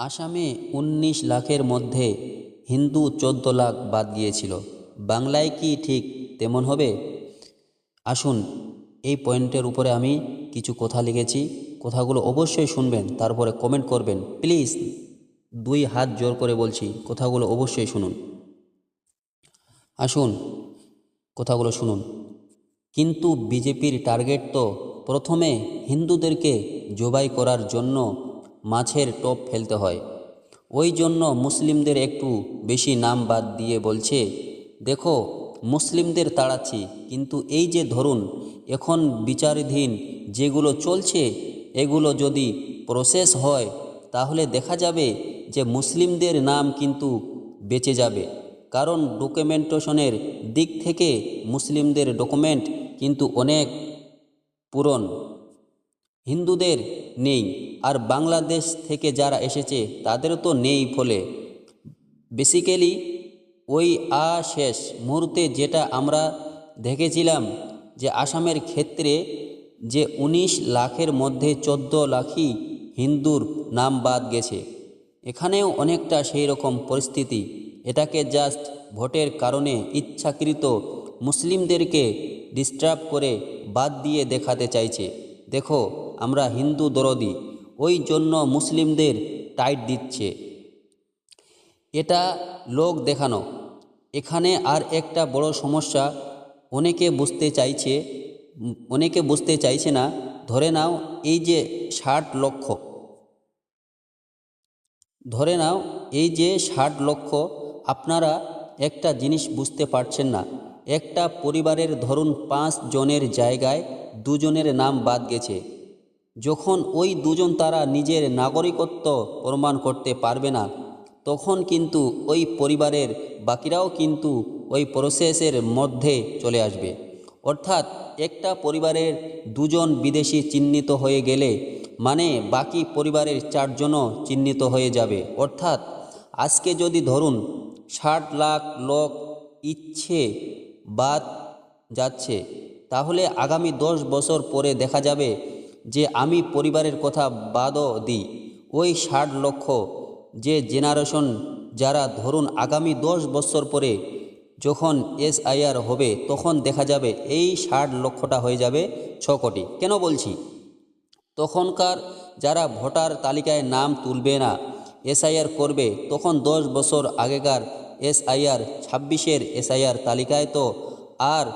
আসামে ১৯ লাখের মধ্যে হিন্দু ১৪ লাখ বাদ গিয়েছিল। বাংলায় কি ঠিক তেমন হবে? আসুন, এই পয়েন্টের উপরে আমি কিছু কথা লিখেছি। কথাগুলো অবশ্যই শুনবেন, তারপরে কমেন্ট করবেন। প্লিজ ২ হাত জোর করে বলছি, কথাগুলো অবশ্যই শুনুন। আসুন, কথাগুলো শুনুন। কিন্তু বিজেপির টার্গেট তো প্রথমে হিন্দুদেরকে জবাই করার জন্য মাছের টোপ ফেলতে হয়। ওই জন্য মুসলিমদের একটু বেশি নাম বাদ দিয়ে বলছে, দেখো মুসলিমদের তাড়াচ্ছি, কিন্তু এই যে ধরুন এখন বিচারাধীন যেগুলো চলছে এগুলো যদি প্রসেস হয় তাহলে দেখা যাবে যে মুসলিমদের নাম কিন্তু বেঁচে যাবে। কারণ ডকুমেন্টেশনের দিক থেকে মুসলিমদের ডকুমেন্ট কিন্তু অনেক পুরন, হিন্দুদের নেই। আর বাংলাদেশ থেকে যারা এসেছে তাদেরও তো নেই। ফলে বেসিক্যালি ওই শেষ মুহূর্তে যেটা আমরা দেখেছিলাম যে আসামের ক্ষেত্রে যে ১৯ লাখের মধ্যে ১৪ লাখই হিন্দুর নাম বাদ গেছে, এখানেও অনেকটা সেই রকম পরিস্থিতি। এটাকে জাস্ট ভোটের কারণে ইচ্ছাকৃত মুসলিমদেরকে ডিস্টার্ব করে বাদ দিয়ে দেখাতে চাইছে, দেখো আমরা হিন্দু দরদি, ওই জন্য মুসলিমদের টাইট দিচ্ছে। এটা লোক দেখানো। এখানে আর একটা বড় সমস্যা অনেকে বুঝতে চাইছে না। ধরে নাও এই যে ৬০ লক্ষ, আপনারা একটা জিনিস বুঝতে পারছেন না। একটা পরিবারের ধরুন ৫ জনের জায়গায় ২ জনের নাম বাদ গেছে। যখন ওই ২ জন তারা নিজের নাগরিকত্ব প্রমাণ করতে পারবে না, তখন কিন্তু ওই পরিবারের বাকিরাও কিন্তু ওই প্রসেসের মধ্যে চলে আসবে। অর্থাৎ একটা পরিবারের ২ জন বিদেশি চিহ্নিত হয়ে গেলে মানে বাকি পরিবারের ৪ জনও চিহ্নিত হয়ে যাবে। অর্থাৎ আজকে যদি ধরুন ৬০ লাখ লোক ইচ্ছে বাদ যাচ্ছে, তাহলে আগামী ১০ বছর পরে দেখা যাবে যে আমি পরিবারের কথা বাদও দিই, ওই ৬০ লক্ষ যে জেনারেশন যারা ধরুন আগামী ১০ বছর পরে যখন SIR হবে তখন দেখা যাবে এই ৬০ লক্ষটা হয়ে যাবে ৬ কোটি। কেন বলছি? তখনকার যারা ভোটার তালিকায় নাম তুলবে না, SIR করবে, তখন ১০ বছর আগেকার SIR ২৬-এর SIR তালিকায় তো আর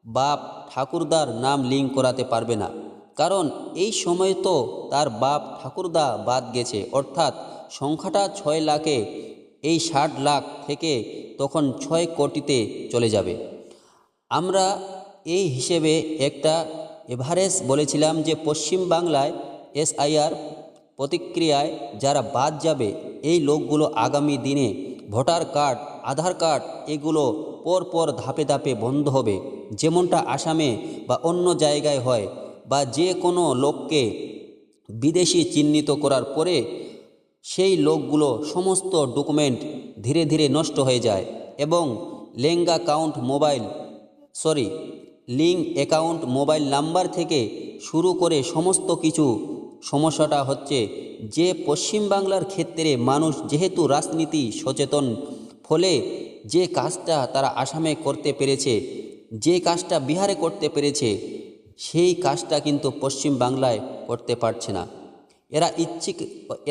বাপ ঠাকুরদার নাম লিঙ্ক করাতে পারবে না। কারণ এই সময় তো তার বাপ ঠাকুরদা বাদ গেছে। অর্থাৎ সংখ্যাটা ৬ লাখে এই ৬০ লাখ থেকে তখন ৬ কোটিতে চলে যাবে। আমরা এই হিসেবে একটা এভারেজ বলেছিলাম যে পশ্চিম বাংলায় SIR প্রতিক্রিয়ায় যারা বাদ যাবে এই লোকগুলো আগামী দিনে ভোটার কার্ড, আধার কার্ড এগুলো পরপর ধাপে ধাপে বন্ধ হবে, যেমনটা আসামে বা অন্য জায়গায় হয়। বা যে কোনো লোককে বিদেশি চিহ্নিত করার পরে সেই লোকগুলো সমস্ত ডকুমেন্ট ধীরে ধীরে নষ্ট হয়ে যায় এবং লিঙ্ক অ্যাকাউন্ট মোবাইল নাম্বার থেকে শুরু করে সমস্ত কিছু। সমস্যাটা হচ্ছে যে পশ্চিমবাংলার ক্ষেত্রে মানুষ যেহেতু রাজনীতি সচেতন, ফলে যে কাজটা তারা আসামে করতে পেরেছে, যে কাজটা বিহারে করতে পেরেছে, সেই কাজটা কিন্তু পশ্চিম বাংলায় করতে পারছে না।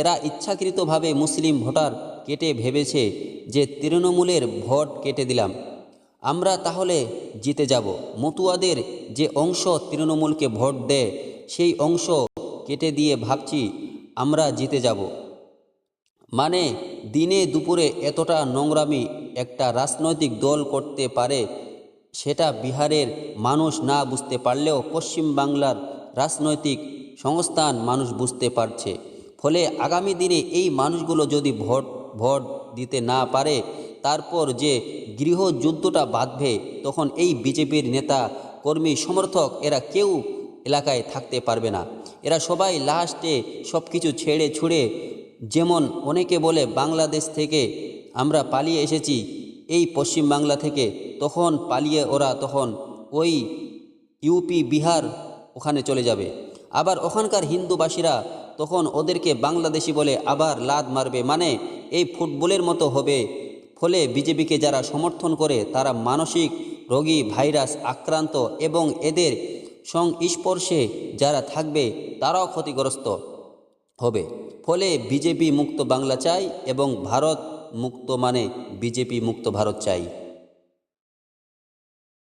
এরা ইচ্ছাকৃতভাবে মুসলিম ভোটার কেটে ভেবেছে যে তৃণমূলের ভোট কেটে দিলাম আমরা তাহলে জিতে যাব। মতুয়াদের যে অংশ তৃণমূলকে ভোট দেয় সেই অংশ কেটে দিয়ে ভাবছি আমরা জিতে যাব। মানে দিনে দুপুরে এতটা নোংরামি একটা রাজনৈতিক দল করতে পারে, সেটা বিহারের মানুষ না বুঝতে পারলেও পশ্চিম বাংলার রাজনৈতিক সংস্থান মানুষ বুঝতে পারছে। ফলে আগামী দিনে এই মানুষগুলো যদি ভোট দিতে না পারে, তারপর যে গৃহযুদ্ধটা বাঁধবে, তখন এই বিজেপির নেতা কর্মী সমর্থক এরা কেউ এলাকায় থাকতে পারবে না। এরা সবাই লাস্টে সব কিছু ছেড়ে ছুড়ে, যেমন অনেকে বলে বাংলাদেশ থেকে আমরা পালিয়ে এসেছি এই পশ্চিম বাংলা থেকে, তখন পালিয়ে ওরা তখন ওই ইউপি বিহার ওখানে চলে যাবে। আবার ওখানকার হিন্দুবাসীরা তখন ওদেরকে বাংলাদেশি বলে আবার লাদ মারবে, মানে এই ফুটবলের মতো হবে। ফলে বিজেপিকে যারা সমর্থন করে তারা মানসিক রোগী, ভাইরাস আক্রান্ত এবং এদের সংস্পর্শে যারা থাকবে তারাও ক্ষতিগ্রস্ত হবে। ফলে বিজেপি মুক্ত বাংলা চাই এবং ভারত মুক্ত, মানে বিজেপি মুক্ত ভারত চাই।